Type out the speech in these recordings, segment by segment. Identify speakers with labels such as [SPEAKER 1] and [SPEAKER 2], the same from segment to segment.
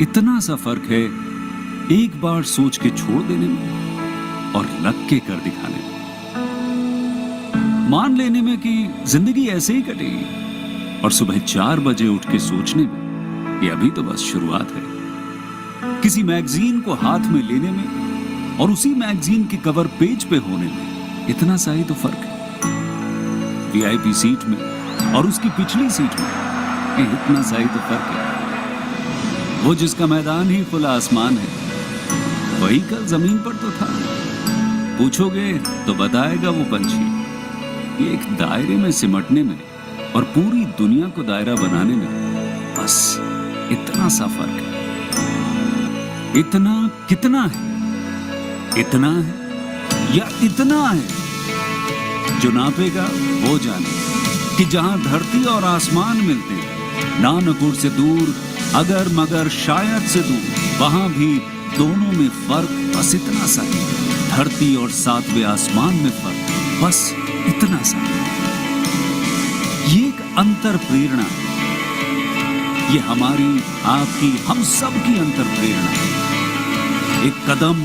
[SPEAKER 1] इतना सा फर्क है एक बार सोच के छोड़ देने में और लग के कर दिखाने में। मान लेने में कि जिंदगी ऐसे ही कटेगी और सुबह 4 बजे उठ के सोचने में ये अभी तो बस शुरुआत है। किसी मैगजीन को हाथ में लेने में और उसी मैगजीन के कवर पेज पे होने में इतना सा ही तो फर्क है। वीआईपी सीट में और उसकी पिछली सीट में इतना सा ही तो फर्क है। वो जिसका मैदान ही खुला आसमान है वही कल जमीन पर तो था। पूछोगे तो बताएगा वो पंछी ये एक दायरे में सिमटने में और पूरी दुनिया को दायरा बनाने में बस इतना सा फर्क है। इतना कितना है? इतना है या इतना है? जो नापेगा वो जाने कि जहां धरती और आसमान मिलते हैं नानकुर से दूर अगर मगर शायद से दूर वहां भी दोनों में फर्क बस इतना सा है। धरती और 7वें आसमान में फर्क बस इतना सा है। ये एक अंतर प्रेरणा है। ये हमारी आपकी हम सब की अंतर प्रेरणा है। एक कदम,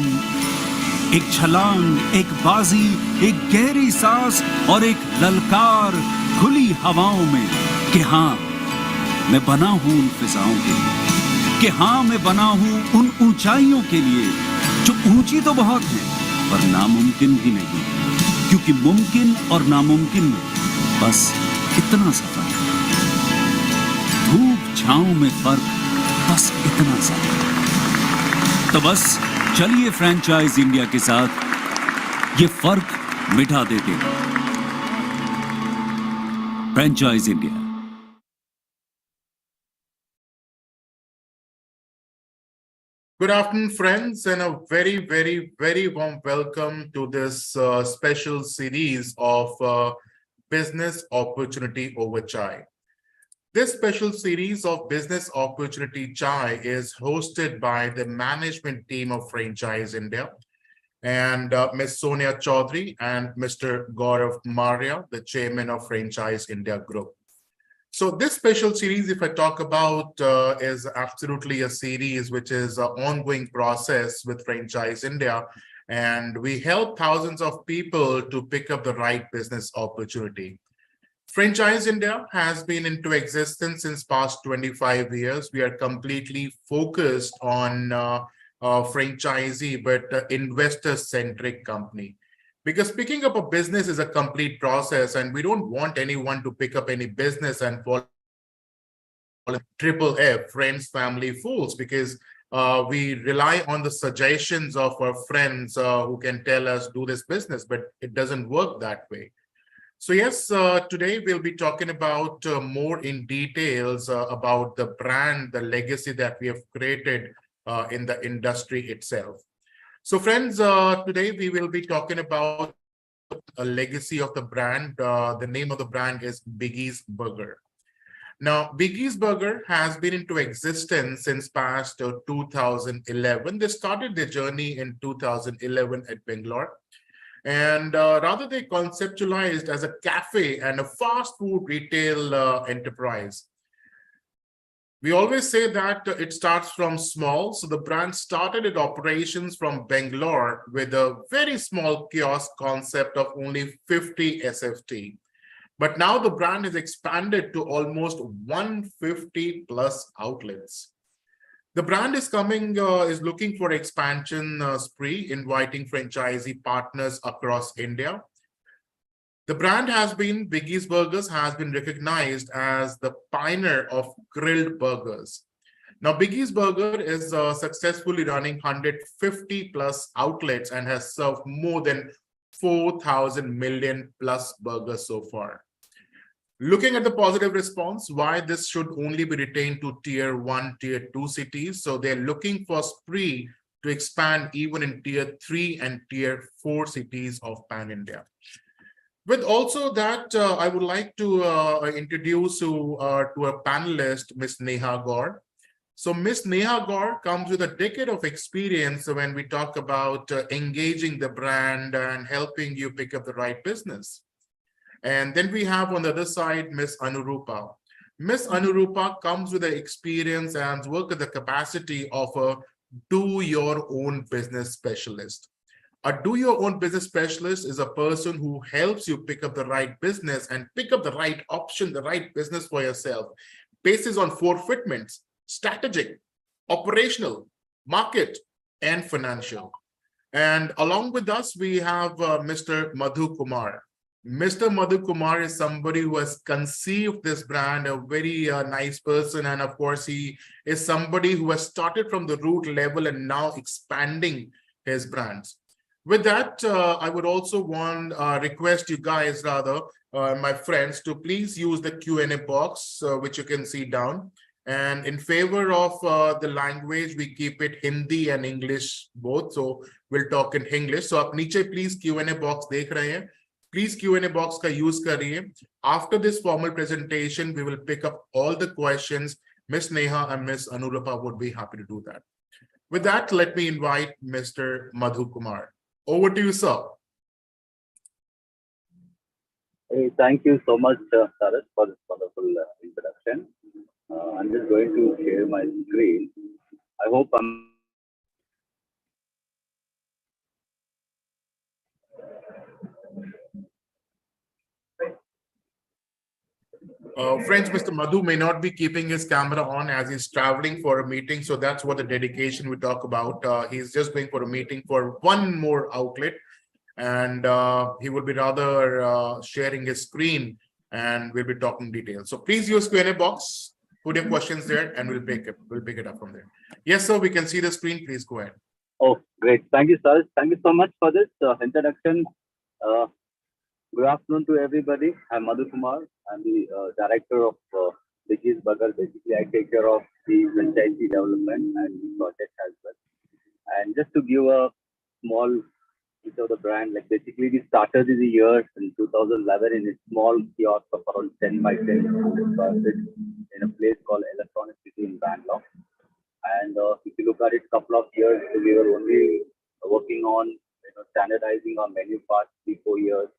[SPEAKER 1] एक छलांग, एक बाजी, एक गहरी सांस और एक ललकार खुली हवाओं में कि हाँ मैं बना हूं उन फिजाओं के लिए, कि हाँ मैं बना हूं उन ऊंचाइयों के लिए जो ऊंची तो बहुत है पर नामुमकिन भी नहीं, क्योंकि मुमकिन और नामुमकिन में बस इतना सा फर्क है। धूप छांव में फर्क बस इतना सा। तो बस चलिए फ्रेंचाइज इंडिया के साथ ये फर्क मिटा देते हैं। Franchise India.
[SPEAKER 2] Good afternoon, friends, and a very warm welcome to this special series of Business Opportunity over Chai. This special series of Business Opportunity Chai is hosted by the management team of Franchise India and Ms. Sonia Chaudhary and Mr. Gaurav Maurya, the chairman of Franchise India Group. So this special series, if I talk about, is absolutely a series which is an ongoing process with Franchise India, and we help thousands of people to pick up the right business opportunity. Franchise India has been into existence since past 25 years. We are completely focused on franchisee, but investor-centric company. Because picking up a business is a complete process, and we don't want anyone to pick up any business and fall triple F, friends, family, fools, because we rely on the suggestions of our friends who can tell us do this business, but it doesn't work that way. So yes, today we'll be talking about more in details about the brand, the legacy that we have created in the industry itself. So friends, today we will be talking about a legacy of the brand. The name of the brand is Biggies Burger. Now, Biggies Burger has been into existence since past 2011. They started their journey in 2011 at Bangalore. And rather they conceptualized as a cafe and a fast food retail enterprise. We always say that it starts from small. So the brand started its operations from Bangalore with a very small kiosk concept of only 50 SFT. But now the brand has expanded to almost 150 plus outlets. The brand is looking for expansion spree, inviting franchisee partners across India. The brand Biggies Burgers has been recognized as the pioneer of grilled burgers. Now, Biggies Burger is successfully running 150 plus outlets and has served more than 4,000 million plus burgers so far. Looking at the positive response, why this should only be retained to tier 1, tier 2 cities. So they're looking for spree to expand even in tier 3 and tier 4 cities of Pan-India. With also that, I would like to introduce to a panelist, Ms. Neha Gaur. So Ms. Neha Gaur comes with a decade of experience when we talk about engaging the brand and helping you pick up the right business. And then we have on the other side, Ms. Anurupa. Miss Anurupa comes with the experience and work with the capacity of a do-your-own-business specialist. A do-your-own-business specialist is a person who helps you pick up the right business and pick up the right option, the right business for yourself, based on 4 fitments: strategic, operational, market, and financial. And along with us, we have Mr. Madhu Kumar. Mr. Madhu Kumar is somebody who has conceived this brand, a very nice person. And of course, he is somebody who has started from the root level and now expanding his brands. With that, I would also want request you guys, rather, my friends, to please use the Q&A box, which you can see down. And in favor of the language, we keep it Hindi and English both. So we'll talk in English. So आप नीचे please Q&A box देख रहे हैं. Please Q&A box का use करिए. After this formal presentation, we will pick up all the questions. Miss Neha and Miss Anurupa would be happy to do that. With that, let me invite Mr. Madhu Kumar. Over to you, sir.
[SPEAKER 3] Hey, thank you so much, Saras, for this wonderful introduction. I'm just going to share my screen. I hope I'm.
[SPEAKER 2] Friends, Mr. Madhu may not be keeping his camera on as he's traveling for a meeting. So that's what the dedication we talk about. He's just going for a meeting for one more outlet. And he will be rather sharing his screen and we'll be talking details. So please use Q&A box, put your questions there, and we'll pick it up from there. Yes, sir, we can see the screen. Please go ahead.
[SPEAKER 3] Oh, great. Thank you, sir. Thank you so much for this introduction. Good afternoon to everybody. I'm Madhu Kumar. I'm the director of Biggies Burger. Basically, I take care of the franchisee development and the project as well. And just to give a small piece of the brand, like basically we started in the year in 2011 in a small kiosk of around 10 by 10 in a place called Electronic City in Bangalore. And if you look at it, a couple of years, we were only working on standardizing our menu parts 3-4 years.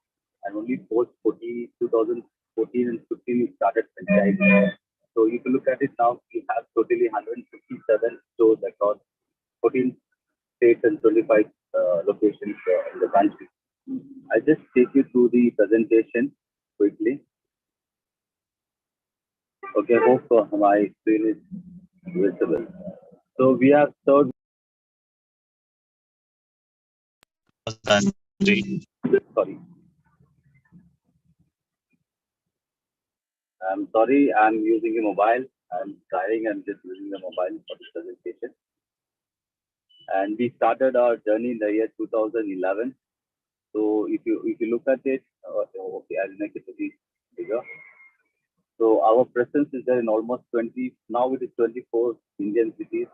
[SPEAKER 3] And only post 2014 and 15, we started franchising. So if you look at it now, we have totally 157 stores across 14 states and 25 locations in the country. I'll just take you through the presentation quickly. Okay, hope my screen is visible. So we have served. Sorry. I'm sorry, I'm using a mobile. I'm driving and just using the mobile for this presentation. And we started our journey in the year 2011. So if you look at it, okay, I'll make it a bit bigger. So our presence is there in almost 20, now it is 24 Indian cities.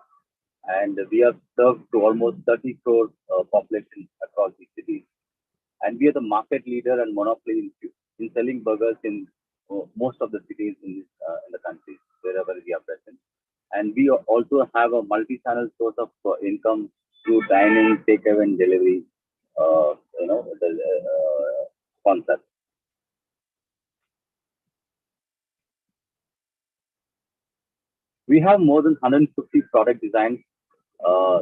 [SPEAKER 3] And we have served to almost 30 crore population across the cities. And we are the market leader and monopoly in selling burgers in most of the cities in the country, wherever we are present. And we also have a multi-channel source of income through dining, takeaway, and delivery. Concept. We have more than 150 product designs,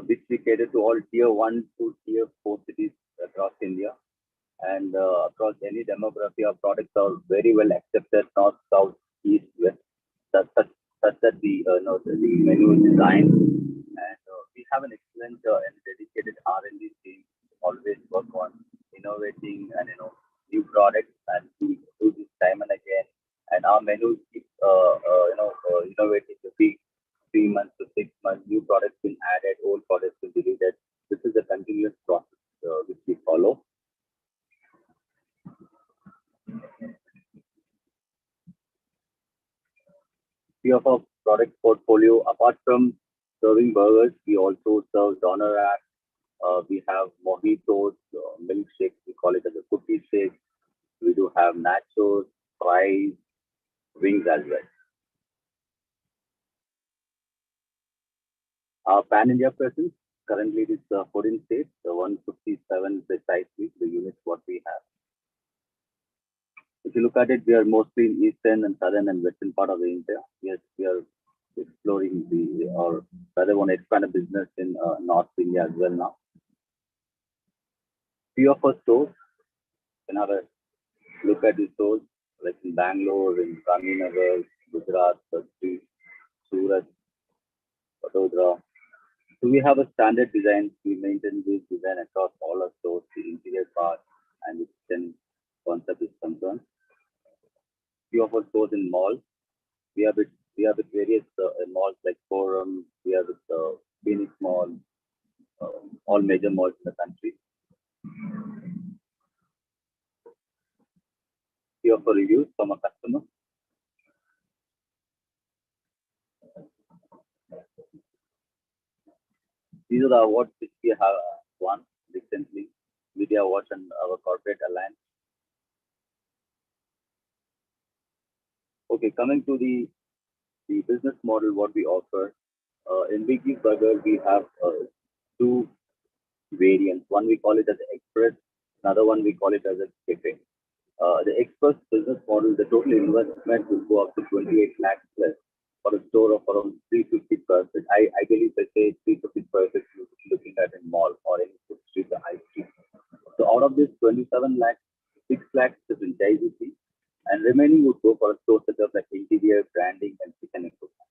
[SPEAKER 3] which we cater to all tier 1 to tier 4 cities across India. And across any demography, our products are very well accepted, north, south, east, west. Such that the menu is designed, and we have an excellent and dedicated R&D team. Always work on innovating and new products, and we do this time and again. And our menus keep innovating every 3 months to 6 months. New products will be added, old products will be deleted. This is a continuous process which we follow. We have a product portfolio. Apart from serving burgers, we also serve doner wraps. We have mojitos, milkshakes. We call it as a cookie shake. We do have nachos, fries, wings as well. Our pan-India presence currently is 14 states, 157 precisely the units what we have. If you look at it, we are mostly in eastern and southern and western part of the India. Yes, we are exploring or rather want to expand a business in North India as well now. Few of our stores, can have a look at the stores like in Bangalore, in Gandhinagar, Gujarat, Kochi, Surat, Vadodara. So we have a standard design. We maintain this design across all our stores, the interior part and the kitchen concept is concerned. Few of our stores in malls. We have with various malls like Forum. We have with Phoenix Mall, all major malls in the country. Few of our reviews from a customer. These are the awards which we have won recently. Media Awards and our corporate alliance. Okay, coming to the business model, what we offer. In Biggies Burger, we have two variants. One we call it as Express, another one we call it as a Cafe. The Express business model, the total investment will go up to 28 lakhs plus for a store of around 350 square feet. I believe they say 350 square feet you're looking at in mall or any food street or high street. So out of this 27 lakhs, 6 lakhs is in fee, and remaining would go for a store setup like interior, branding, and kitchen equipment.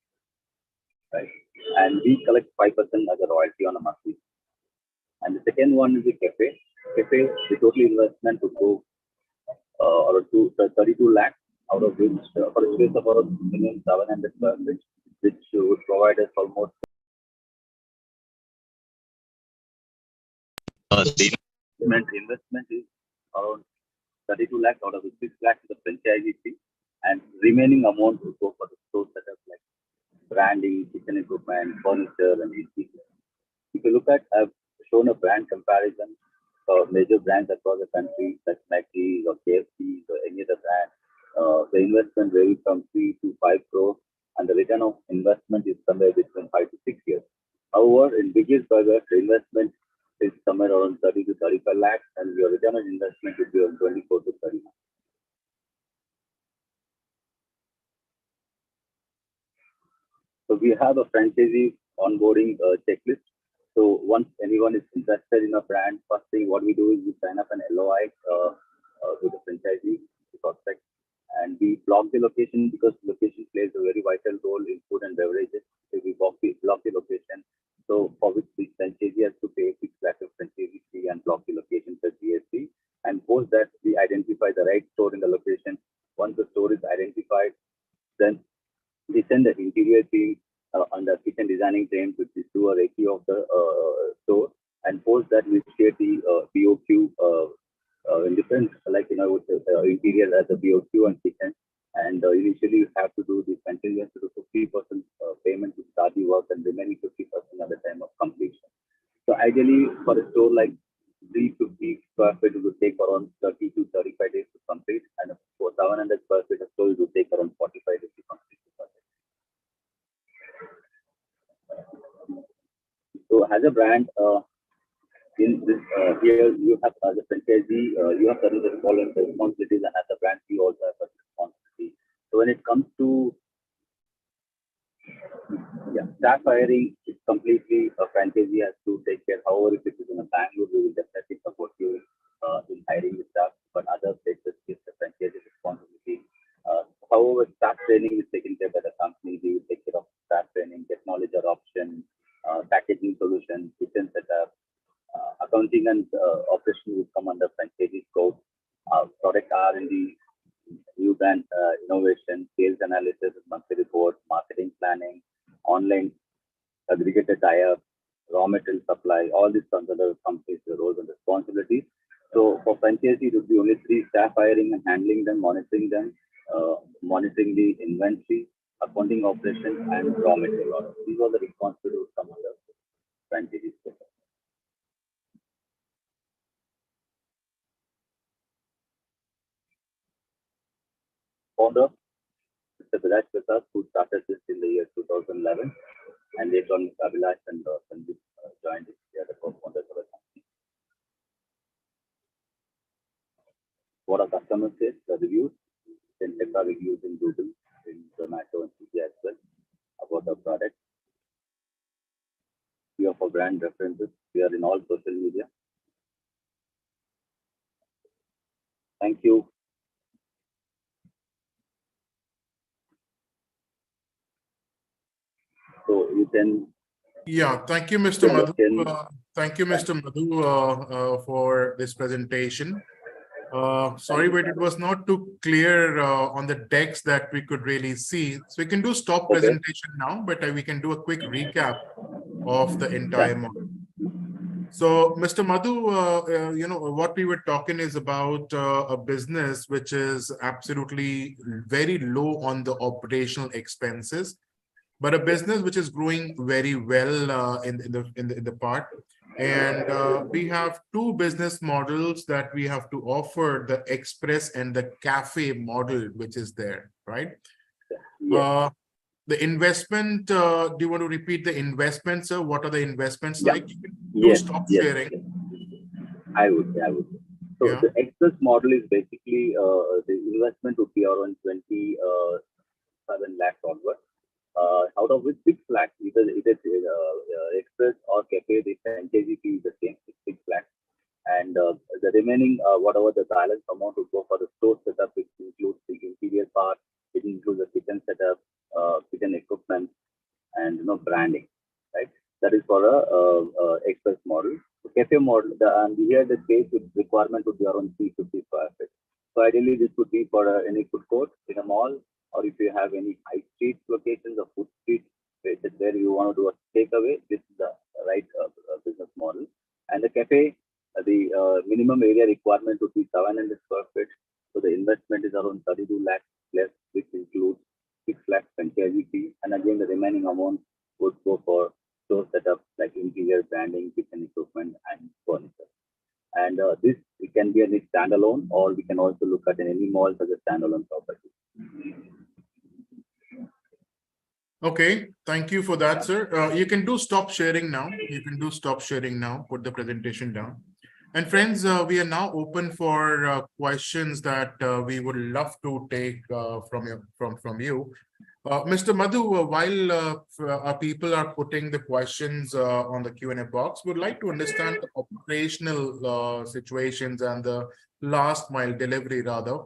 [SPEAKER 3] Right? And we collect 5% as a royalty on a monthly. And the second one is the Cafe. Cafe, the total investment would go or to 32 lakhs, out of which for a space of around 1,700 square feet, which would provide us almost the investment is around 32 lakhs, out of which 6 lakhs is the franchisee fee, and remaining amount would go for the store setup like branding, kitchen equipment, furniture, and etc. If you look at, I've shown a brand comparison for major brands across the country, like McDonald's or KFC or any other brand. The investment varies from 3 to 5 crores, and the return of investment is somewhere between 5 to 6 years. However, in Biggies Burger, the investment is somewhere around 30 to 35 lakhs, and your return on investment would be around 24 to 30 lakhs. So we have a franchisee onboarding checklist. So once anyone is interested in a brand, first thing what we do is we sign up an LOI with the franchisee, the prospect, and we block the location because location plays a very vital role in food and beverages. So we block the location, so for which the franchisee has to pay 6 lakhs of franchisee fee and block the location for GST. And post that, we identify the right store in the location. Once the store is identified, then we send the interior team on the kitchen designing team to do a recce of the store, and post that we share the BOQ in different, like interior as a BOQ and kitchen. And initially you have to do the franchisee has to do 50% payment to start the work and remaining 50% at the time of completion. So ideally for a store like 350 square feet, it would take around 30 to 35 days to complete, and for 700 square feet, a store it would take around 45 days to complete the project. So as a brand, in this here you have as a franchisee, you have certain responsibilities, and as a brand, you also have certain responsibility. So when it comes to staff hiring, it's completely a franchisee has to take care. However, if it is in a Bangalore, we will definitely support you in hiring the staff, but other places it's the franchisee responsibility. However, staff training is taken care by the company. We will take care of staff training, technology adoption, packaging solutions, kitchen setup, accounting and operation will come under franchisee scope. Product R&D, new brand innovation, sales analysis, monthly report, marketing planning, online aggregated tie-up, raw material supply, all these comes under company's roles and responsibilities. So for franchisee, it would be only 3 staff hiring and handling them, monitoring monitoring the inventory, accounting operations, and raw material orders. These are the responsibilities come under franchisee scope. Founder, Mr. Viraj Prasad, who started this in the year 2011, and later on Abhilash and Sandeep joined it. They are the co-founders of the company. What our customers say, the reviews, then extra reviews in Google, in Zomato and Swiggy as well about the product. We offer brand references. We are in all social media. Thank you. So you can.
[SPEAKER 2] Yeah, thank you, Mr. Madhu. Thank you, Mr. Madhu, for this presentation. Sorry, but it was not too clear on the decks that we could really see. So we can do stop presentation now, but we can do a quick recap of the entire model. So, Mr. Madhu, you know, what we were talking is about a business which is absolutely very low on the operational expenses, but a business which is growing very well in the part. And we have two business models that we have to offer: the express and the cafe model, which is there, right?
[SPEAKER 3] Yes.
[SPEAKER 2] The investment, do you want to repeat the investments, sir? What are the investments like?
[SPEAKER 3] Yes.
[SPEAKER 2] Stop sharing.
[SPEAKER 3] Yes. I would. So the express model is basically the investment would be around 27 lakhs onward. Out of which 6 lakhs, either express or cafe, the franchise fee is the same, 6 lakhs. And the remaining, whatever the balance amount would go for the store setup, which includes the interior part, it includes the kitchen setup, kitchen equipment, and branding, right? That is for a express model. The cafe model, and here the space requirement would be around 350 square feet. So ideally, this would be for any food court in a mall, or if you have any high street locations or food street places where you want to do a takeaway, this is the right business model. And the cafe, the minimum area requirement would be 700 square feet. So the investment is around 32 lakhs plus, which includes 6 lakhs franchise fee. And again, the remaining amount would go for store setup like interior, branding, kitchen equipment, and furniture. And this it can be a standalone, or we can also look at any malls as a standalone property.
[SPEAKER 2] Okay, thank you for that, sir. You can do stop sharing now. Put the presentation down. And friends, we are now open for questions that we would love to take from you. Mr. Madhu, while our people are putting the questions on the Q&A box, we'd like to understand the operational situations and the last mile delivery rather.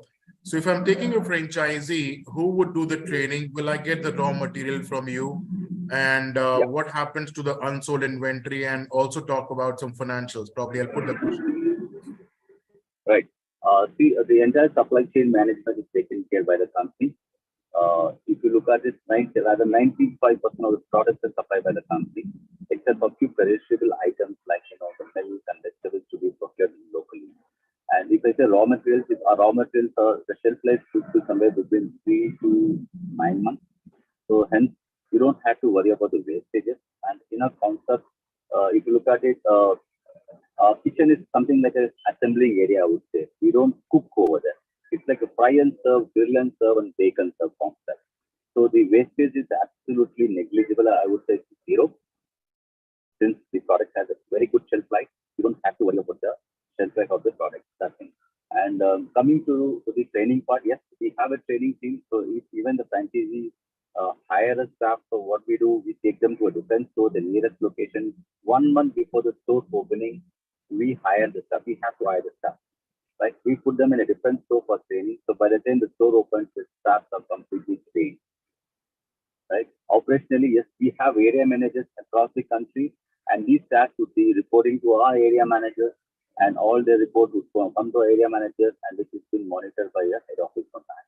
[SPEAKER 2] So if I'm taking a franchisee, who would do the training? Will I get the raw material from you? And what happens to the unsold inventory? And also talk about some financials. Probably I'll put the question.
[SPEAKER 3] Right. See, the entire supply chain management is taken care by the company. If you look at it, 95% of the products are supplied by the company, except for few perishable items like the milk and vegetables to be procured locally. And if I say raw materials, the shelf life should be somewhere between 3 to 9 months. So hence, you don't have to worry about the wastages. And in our concept, if you look at it, our kitchen is something like an assembling area, I would say. We don't cook over there. It's like a fry and serve, grill and serve, and bake and serve concept. So the wastage is absolutely negligible. I would say zero. Since the product has a very good shelf life, you don't have to worry about the shelf life of the product. That's it. And coming to the training part, yes, we have a training team. So if even the franchisees hire a staff, so what we do, we take them to a different store, the nearest location. 1 month before the store opening, we hire the staff. We have to hire the staff. Right? We put them in a different store for training. So by the time the store opens, the staff are completely trained. Right? Operationally, yes, we have area managers across the country, and these staff would be reporting to our area managers, and all their reports would come to our area managers, and this is being monitored by the head office from that.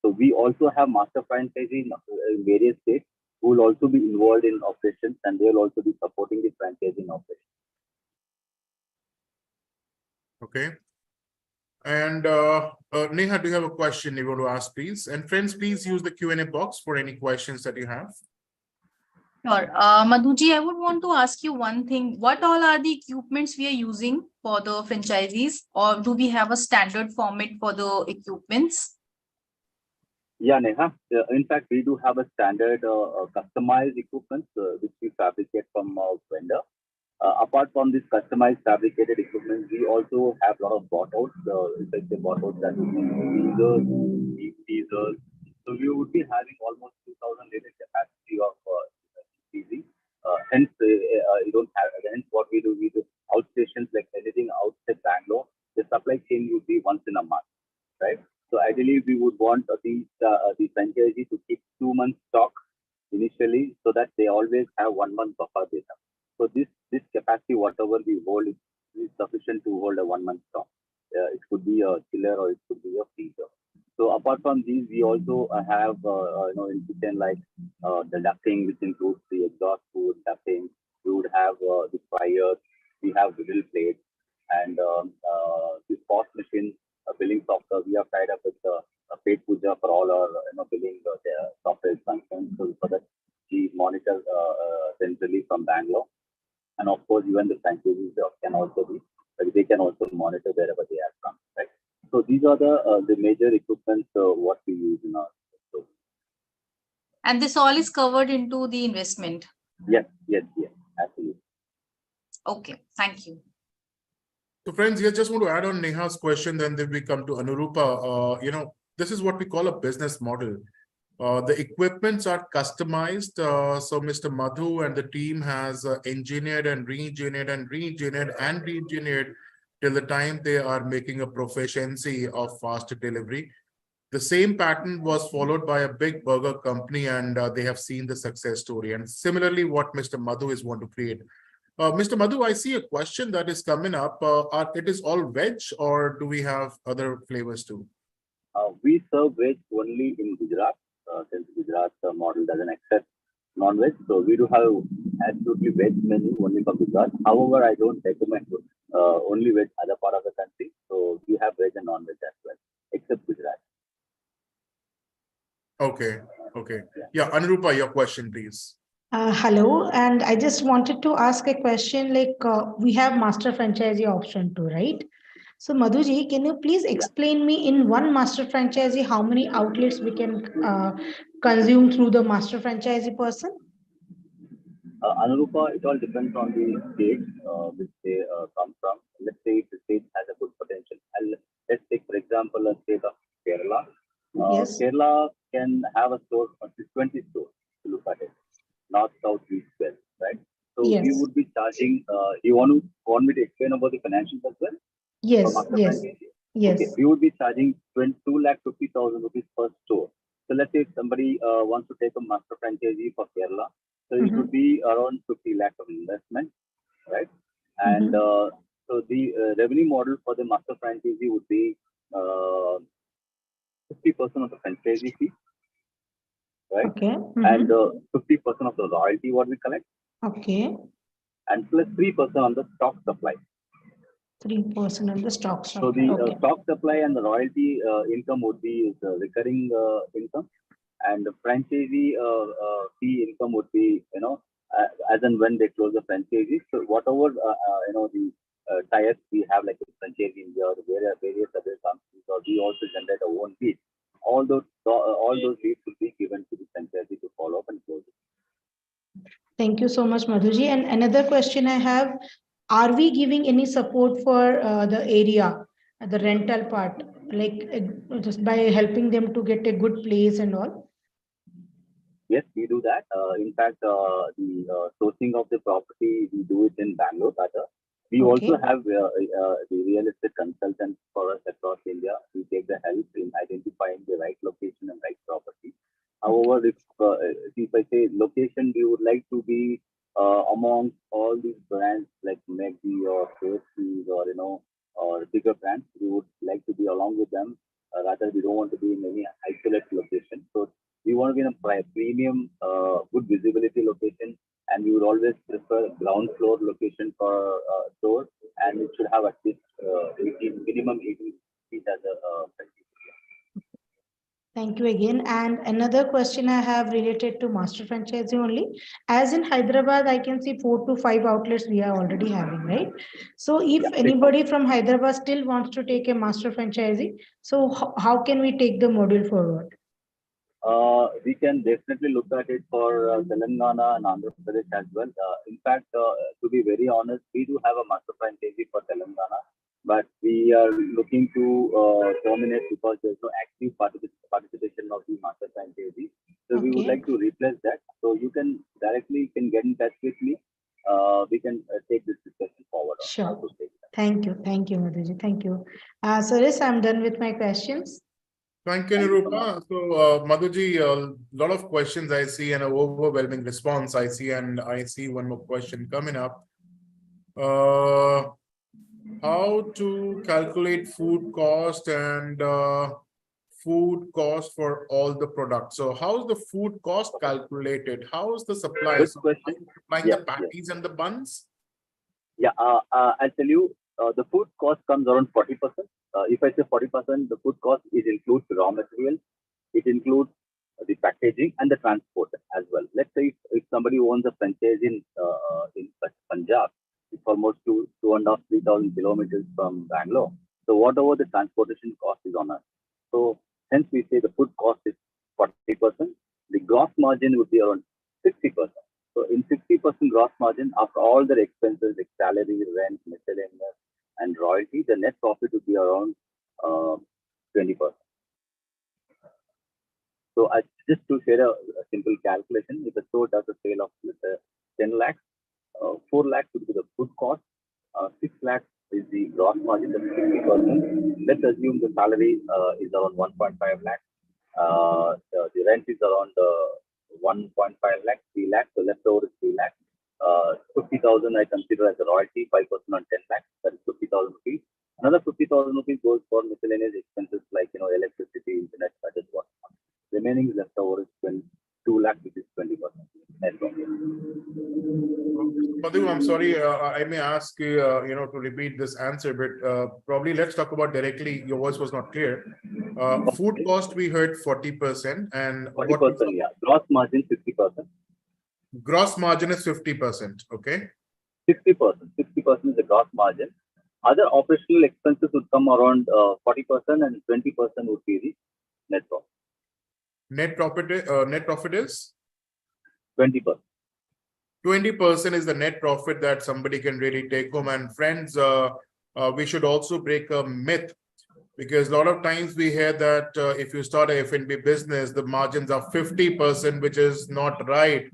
[SPEAKER 3] So we also have master franchisees in various states who will also be involved in operations, and they will also be supporting the franchising operations.
[SPEAKER 2] Okay. And Neha, do you have a question you want to ask, please? And friends, please use the Q&A box for any questions that you have.
[SPEAKER 4] Sure. Madhuji, I would want to ask you one thing. What all are the equipments we are using for the franchisees, or do we have a standard format for the equipments?
[SPEAKER 3] Yeah, Neha. In fact, we do have a standard customized equipment which we fabricate from our vendor. Apart from this customized fabricated equipment, we also have a lot of bot-outs. If I say bot-outs, that would be freezers, deep freezers. So we would be having almost 2,000 liter capacity of freezing. Hence, you don't have. Hence, what we do outstations like anything outside Bangalore. The supply chain would be once in a month, right? So ideally, we would want the franchisee to keep 2 months stock initially, so that they always have 1 month buffer data. So this capacity, whatever we hold, is sufficient to hold a 1 month stock. It could be a chiller or it could be a freezer. So apart from these, we also have in kitchen like the ducting, which includes the exhaust food ducting. We would have the fryers. We have grill plates and the POS machine billing software. We have tied up with a paid puja for all our billing software functions. So that we monitor centrally from Bangalore. And of course, even the franchisees can also be, they can also monitor wherever they are from, right? So these are the major equipment what we use in our store.
[SPEAKER 4] And this all is covered into the investment?
[SPEAKER 3] Yes, absolutely.
[SPEAKER 4] Okay, thank you.
[SPEAKER 2] So friends, here just want to add on Neha's question, then we come to Anurupa. This is what we call a business model. The equipments are customized. So Mr. Madhu and the team has engineered and re-engineered and re-engineered and re-engineered till the time they are making a proficiency of fast delivery. The same pattern was followed by a big burger company, and they have seen the success story. And similarly, what Mr. Madhu is want to create. Mr. Madhu, I see a question that is coming up. It is all veg, or do we have other flavors too?
[SPEAKER 3] We serve veg only in Gujarat. Since Gujarat model doesn't accept non-veg, so we do have absolutely veg menu only for Gujarat. However, I don't recommend only veg other part of the country. So we have veg and non-veg as well, except Gujarat.
[SPEAKER 2] Okay. Yeah, Anurupa, your question, please.
[SPEAKER 5] Hello, and I just wanted to ask a question. Like we have master franchisee option too, right? So Madhuji, can you please explain me in one master franchisee how many outlets we can consume through the master franchisee person?
[SPEAKER 3] Anurupa, it all depends on the state which they come from. Let's say if the state has a good potential. Let's take, for example, a state of Kerala.
[SPEAKER 5] Yes.
[SPEAKER 3] Kerala can have a store of 20 stores to look at it. North, south, east, west, right? So
[SPEAKER 5] Yes.
[SPEAKER 3] we would be charging. You want me to explain about the financials as well?
[SPEAKER 5] Yes.
[SPEAKER 3] Okay, we would be charging 250,000 rupees per store. So let's say if somebody wants to take a master franchisee for Kerala, so it would be around 50 lakh of investment, right? And so the revenue model for the master franchisee would be 50% of the franchisee fee, right?
[SPEAKER 5] Okay.
[SPEAKER 3] And 50% of the royalty what we collect.
[SPEAKER 5] Okay.
[SPEAKER 3] And plus 3% on the stock supply.
[SPEAKER 5] 3% on the stock.
[SPEAKER 3] So the stock supply and the royalty income would be recurring income, and the franchisee fee income would be as and when they close the franchisee. So whatever the ties we have, like a franchisee India or various other companies, or we also generate our own leads. All those leads will be given to the franchisee to follow up and close it.
[SPEAKER 5] Thank you so much, Madhuji. And another question I have: are we giving any support for the area, the rental part, like just by helping them to get a good place and all?
[SPEAKER 3] Yes, we do that. In fact, the sourcing of the property, we do it in Bangalore better. We also have the real estate consultants for us across India. We take the help in identifying the right location and right property. However, if I say location, we would like to be amongst all these brands like McD or KFC or bigger brands. We would like to be along with them. Rather, we don't want to be in any isolated location. So we want to be in a premium, good visibility location, and we would always prefer ground floor location for stores, and it should have at least minimum 18 feet as a
[SPEAKER 5] Thank you again. And another question I have related to master franchisee only. As in Hyderabad, I can see 4 to 5 outlets we are already having, right? So if anybody from Hyderabad still wants to take a master franchisee, so how can we take the module forward?
[SPEAKER 3] We can definitely look at it for Telangana and Andhra Pradesh as well. In fact, to be very honest, we do have a master franchisee for Telangana, but we are looking to terminate because there's no active participation of the master franchisee. So we would
[SPEAKER 5] Okay.
[SPEAKER 3] like to replace that. So you can directly get in touch with me. We can take this discussion forward.
[SPEAKER 5] Sure. Thank you. Thank you, Madhuji. Thank you. Suresh, I'm done with my questions.
[SPEAKER 2] Thank you,
[SPEAKER 3] Thank you so much.
[SPEAKER 2] Nirupa. So, Madhuji, a lot of questions I see and an overwhelming response I see, and I see one more question coming up. How to calculate food cost and food cost for all the products. So how is the food cost calculated? How is the supply?
[SPEAKER 3] Good
[SPEAKER 2] So
[SPEAKER 3] question.
[SPEAKER 2] are you supplying
[SPEAKER 3] Yes,
[SPEAKER 2] the patties and the buns?
[SPEAKER 3] Yeah, I'll tell you, the food cost comes around 40%. If I say 40%, the food cost, it includes raw materials, it includes the packaging and the transport as well. Let's say if somebody owns a franchise in Punjab, it's almost 2,500-3,000 kilometers from Bangalore. So whatever the transportation cost is on us. So hence we say the food cost is 40%. The gross margin would be around 60%. So in 60% gross margin, after all their expenses like salary, rent, miscellaneous, and royalty, the net profit would be around 20%. So just to share a simple calculation, if a store does a sale of, let's say, 10 lakhs, 4 lakhs would be the food cost, 6 lakhs is the gross margin, that's 60%. Let's assume the salary is around 1.5 lakhs. The rent is around 1.5 lakhs, 3 lakhs, so leftover is 3 lakhs. 50,000 I consider as a royalty, 5% on 10 lakhs, that is 50,000 rupees. Another 50,000 rupees goes for miscellaneous expenses like electricity, internet, such as what. Remaining leftover is 2 lakhs, which is 20%.
[SPEAKER 2] Madhu, I'm sorry, I may ask you, to repeat this answer, but probably let's talk about directly. Your voice was not clear. Food cost, we heard 40%, and
[SPEAKER 3] 40%, yeah. Gross margin 50%.
[SPEAKER 2] Gross margin is 50%. Okay.
[SPEAKER 3] 60%. 60% is the gross margin. Other operational expenses would come around 40%, and 20% would be the net profit.
[SPEAKER 2] Net profit is
[SPEAKER 3] 20%.
[SPEAKER 2] 20% is the net profit that somebody can really take home. And friends, we should also break a myth, because a lot of times we hear that if you start a F&B business, the margins are 50%, which is not right.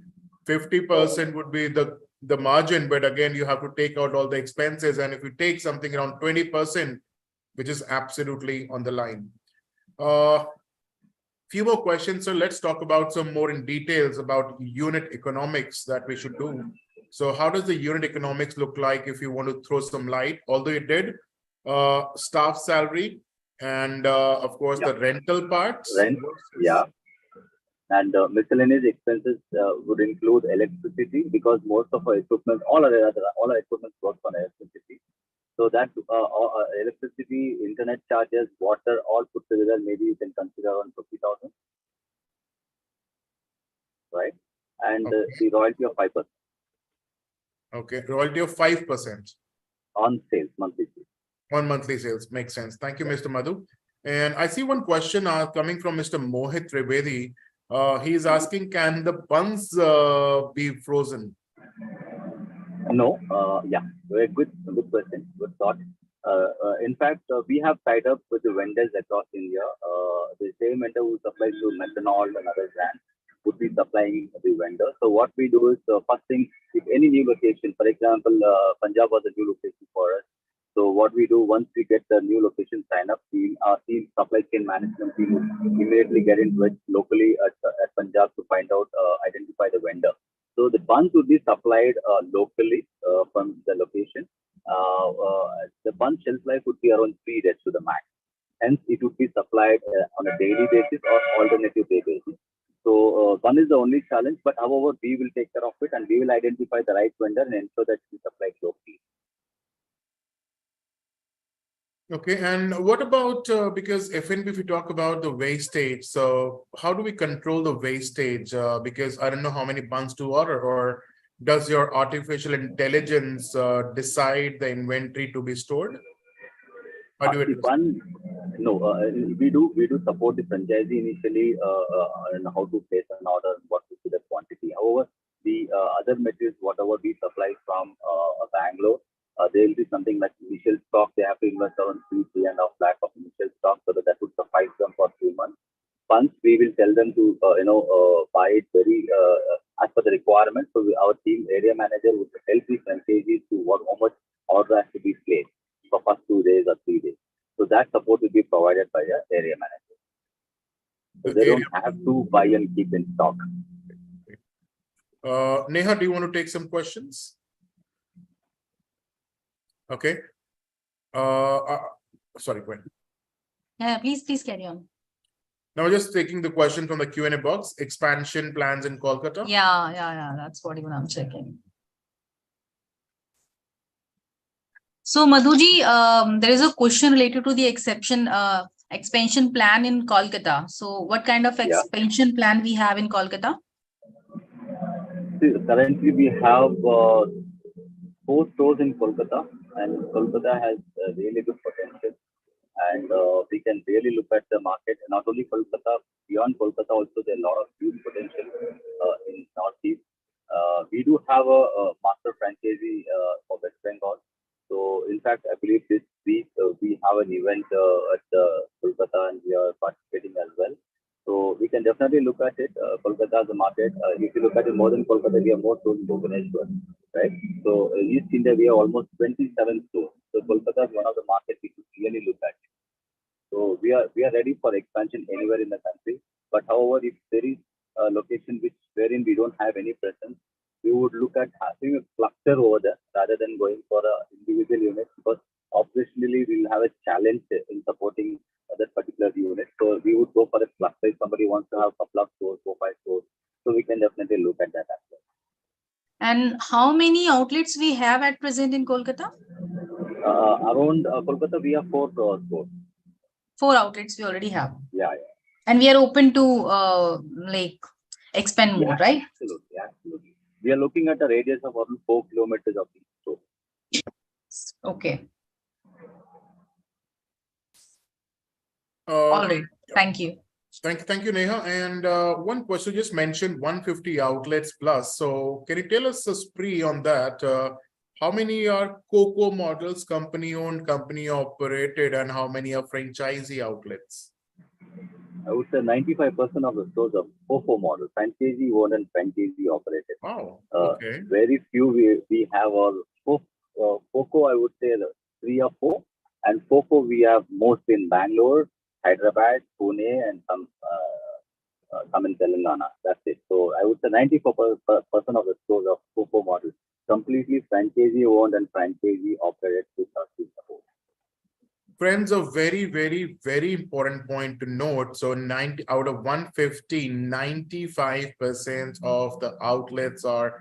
[SPEAKER 2] 50% would be the margin, but again, you have to take out all the expenses. And if you take something around 20%, which is absolutely on the line. Few more questions, so let's talk about some more in details about unit economics that we should do. So how does the unit economics look like, if you want to throw some light? Although you did staff salary and of course the rental parts.
[SPEAKER 3] Rent, yeah. And miscellaneous expenses would include electricity, because most of our equipment, all our equipment works on electricity. So that electricity, internet charges, water, all put together, maybe you can consider around 50,000, right? And the royalty of 5%.
[SPEAKER 2] Okay, royalty of 5%
[SPEAKER 3] on sales, monthly sales.
[SPEAKER 2] On monthly sales, makes sense. Thank you, Mr. Madhu. And I see one question coming from Mr. Mohit Trivedi. He is asking, can the buns be frozen?
[SPEAKER 3] No, yeah, very good question, good thought. In fact, we have tied up with the vendors across India. The same vendor who supplies to methanol and other brands would be supplying the vendor. So what we do is, first thing, if any new location, for example, Punjab was a new location for us. So what we do, once we get the new location sign up, our team, supply chain management team, immediately get into it locally at Punjab to find out, identify the vendor. So the buns would be supplied locally from the location. The bun shelf life would be around 3 days to the max. Hence, it would be supplied on a daily basis or alternative day basis. So bun is the only challenge, but however, we will take care of it, and we will identify the right vendor and ensure that it is supplied locally.
[SPEAKER 2] Okay, and what about, because F&B, if we talk about the wastage, so how do we control the wastage? Because I don't know how many buns to order, or does your artificial intelligence decide the inventory to be stored? How do you address
[SPEAKER 3] No, we do support the franchisee initially and how to place an order, what to be the quantity. However, the other materials, whatever we supply from Bangalore, there will be something like initial stock. They have to invest around 3.5 lakh of initial stock, so that would suffice them for 2 months. Once we will tell them to buy it very as per the requirement. So our team area manager would help the franchisees to work how much order has to be placed for first 2 days or 3 days. So that support will be provided by the area manager. So they don't have to buy and keep in stock.
[SPEAKER 2] Neha, do you want to take some questions? Okay. Sorry, go ahead.
[SPEAKER 4] Yeah, please carry on.
[SPEAKER 2] Now, just taking the question from the Q&A box, expansion plans in Kolkata.
[SPEAKER 4] Yeah. That's what even I'm checking. So, Madhuji, there is a question related to the expansion plan in Kolkata. So, what kind of expansion plan we have in Kolkata?
[SPEAKER 3] Currently, we have 4 stores in Kolkata, and Kolkata has really good potential. And we can really look at the market, not only Kolkata, beyond Kolkata also there are a lot of huge potential in Northeast. We do have a master franchisee for West Bengal. So in fact, I believe this week we have an event at Kolkata and we are participating as well. So we can definitely look at it. Kolkata as a market. If you look at it more than Kolkata, we have more stores in Bhubaneswar, right? So East India, we have almost 27 stores. So Kolkata is one of the markets we could really look at. So we are ready for expansion anywhere in the country. But however, if there is a location wherein we don't have any presence, we would look at having a cluster over there rather than going for a individual unit, because operationally we'll have a challenge in supporting that particular unit. So we would go for a cluster. If somebody wants to have a couple of stores, 4-5 stores, so we can definitely look at that as well.
[SPEAKER 4] And how many outlets we have at present in Kolkata?
[SPEAKER 3] Around Kolkata, we have 4 stores.
[SPEAKER 4] 4 outlets we already have.
[SPEAKER 3] Yeah.
[SPEAKER 4] And we are open to expand more, right?
[SPEAKER 3] Absolutely. We are looking at a radius of around 4 kilometers of each store.
[SPEAKER 4] Okay.
[SPEAKER 2] All
[SPEAKER 4] right. Thank you.
[SPEAKER 2] Thank you, Neha. And one question, you just mentioned 150 outlets plus. So can you tell us a spree on that? How many are 𝐒𝐭𝐚𝐫 models, company owned, company operated, and how many are franchisee outlets?
[SPEAKER 3] I would say 95% of the stores are 𝐒𝐭𝐚𝐫 model, franchisee owned and franchisee operated.
[SPEAKER 2] Wow. Okay.
[SPEAKER 3] Very few we have all 𝐒𝐭𝐚𝐫, I would say 3 or 4, and 𝐒𝐭𝐚𝐫 we have most in Bangalore, Hyderabad, Pune, and some in Telangana. That's it. So I would say 94% of the stores are 𝐒𝐭𝐚𝐫 models, completely franchisee owned and franchisee operated with support.
[SPEAKER 2] Friends, a very, very, very important point to note. So 90 out of 150, 95% of the outlets are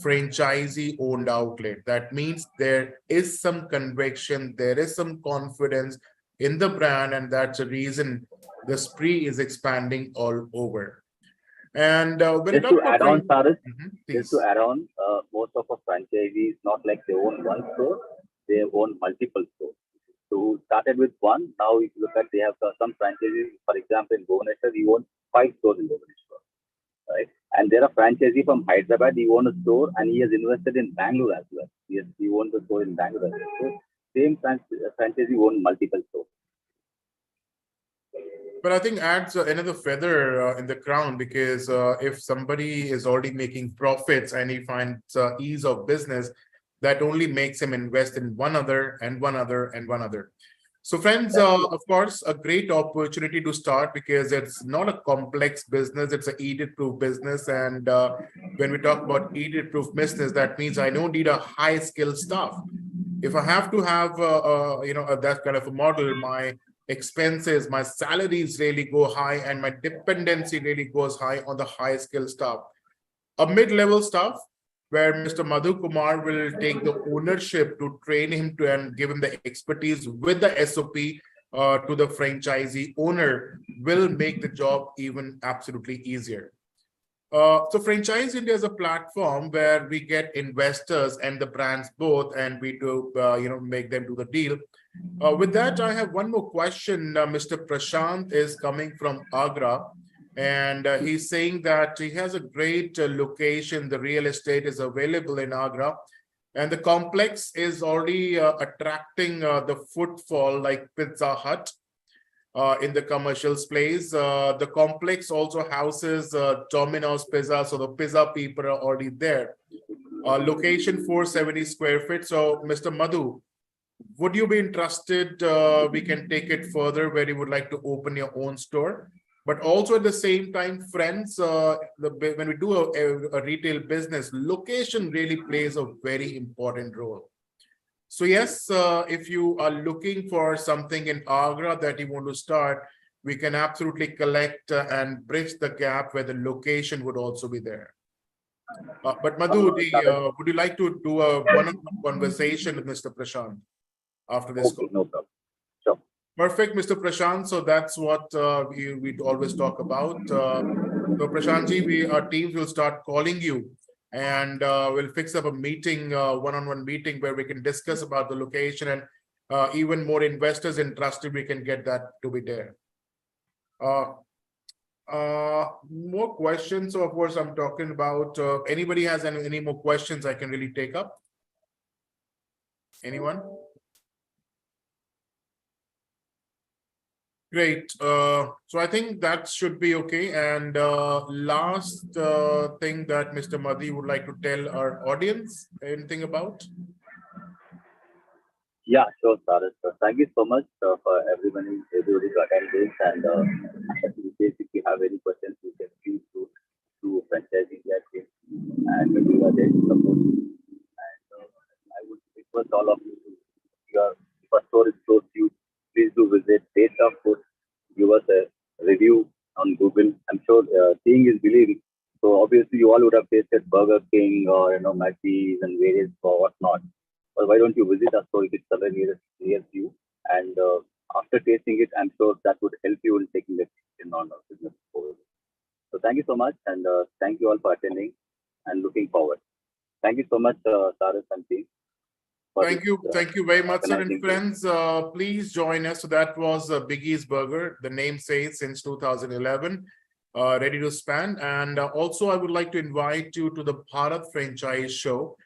[SPEAKER 2] franchisee owned outlet. That means there is some conviction, there is some confidence in the brand, and that's the reason the spree is expanding all over. And
[SPEAKER 3] just to add on, Saras, most of our franchisees, not like they own one store, they own multiple stores. So who started with one, now if you look at, they have some franchisees, for example, in Bhubaneswar, he owns 5 stores in Bhubaneswar, right? And there are franchisees from Hyderabad, he owns a store and he has invested in Bangalore as well. He owns a store in Bangalore as well. So same franchisee owns multiple stores.
[SPEAKER 2] But I think adds another feather in the crown, because if somebody is already making profits and he finds ease of business, that only makes him invest in one other and one other and one other. So friends, of course, a great opportunity to start, because it's not a complex business, it's an audit-proof business. And when we talk about audit-proof business, that means I don't need a high-skilled staff. If I have to have that kind of a model, my expenses, my salaries really go high, and my dependency really goes high on the high-skilled staff. A mid-level staff, where Mr. Madhu Kumar will take the ownership to train him to and give him the expertise with the SOP to the franchisee owner, will make the job even absolutely easier. So Franchise India is a platform where we get investors and the brands both, and we do make them do the deal. With that, I have one more question. Mr. Prashant is coming from Agra, and he's saying that he has a great location. The real estate is available in Agra, and the complex is already attracting the footfall like Pizza Hut in the commercial space. The complex also houses Domino's Pizza, so the pizza people are already there. Location 470 square feet. So, Mr. Madhu, would you be interested? We can take it further where you would like to open your own store. But also at the same time, friends, when we do a retail business, location really plays a very important role. So yes, if you are looking for something in Agra that you want to start, we can absolutely collect and bridge the gap where the location would also be there. But Madhu, would you like to do a one-on-one conversation with Mr. Prashant after this call?
[SPEAKER 3] No problem. Sure.
[SPEAKER 2] Perfect, Mr. Prashant. So that's what we always talk about. So Prashantji, our teams will start calling you, and we'll fix up a meeting, one-on-one meeting where we can discuss about the location, and even more investors interested, we can get that to be there. More questions. So of course, I'm talking about, anybody has any more questions I can really take up? Anyone? Great. So I think that should be okay. And last thing that Mr. Madhi would like to tell our audience, anything about?
[SPEAKER 3] Yeah, sure, Saras. Thank you so much for everybody to attend this. And in case if you have any questions, you can please do franchising that team, and we are there to support you. And I would request all of you to, if a store is close to you, please do visit. Taste of food, give us a review on Google. I'm sure seeing is believing. So obviously you all would have tasted Burger King or McD's and various or whatnot. But why don't you visit a store if it's somewhere near you? And after tasting it, I'm sure that would help you in taking the decision on business forward. So thank you so much, and thank you all for attending and looking forward. Thank you so much, Saras and team.
[SPEAKER 2] Thank you very much, sir. And friends, please join us. So that was Biggies Burger, the name says, since 2011, ready to span. And also I would like to invite you to the Bharat Franchise Show.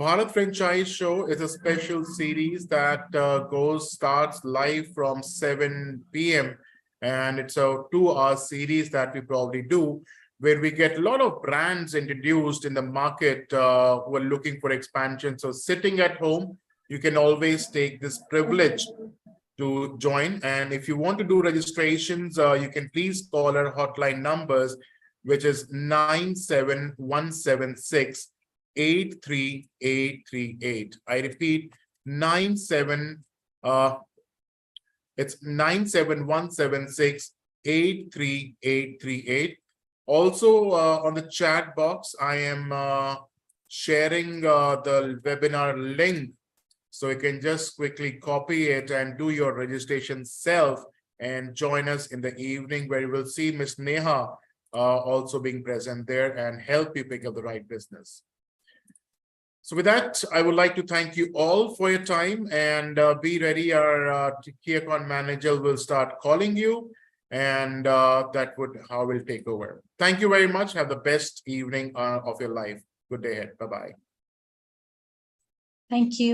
[SPEAKER 2] Bharat Franchise Show is a special series that starts live from 7 p.m. and it's a 2-hour series that we probably do, where we get a lot of brands introduced in the market who are looking for expansion. So sitting at home, you can always take this privilege to join. And if you want to do registrations, you can please call our hotline numbers, which is 97176 83838. I repeat, it's 97176 83838. Also on the chat box, I am sharing the webinar link, so you can just quickly copy it and do your registration self and join us in the evening, where you will see Miss Neha also being present there and help you pick up the right business. So with that, I would like to thank you all for your time, and be ready. Our key account manager will start calling you, and that would how we'll take over. Thank you very much. Have the best evening of your life. Good day ahead. Bye-bye.
[SPEAKER 4] Thank you.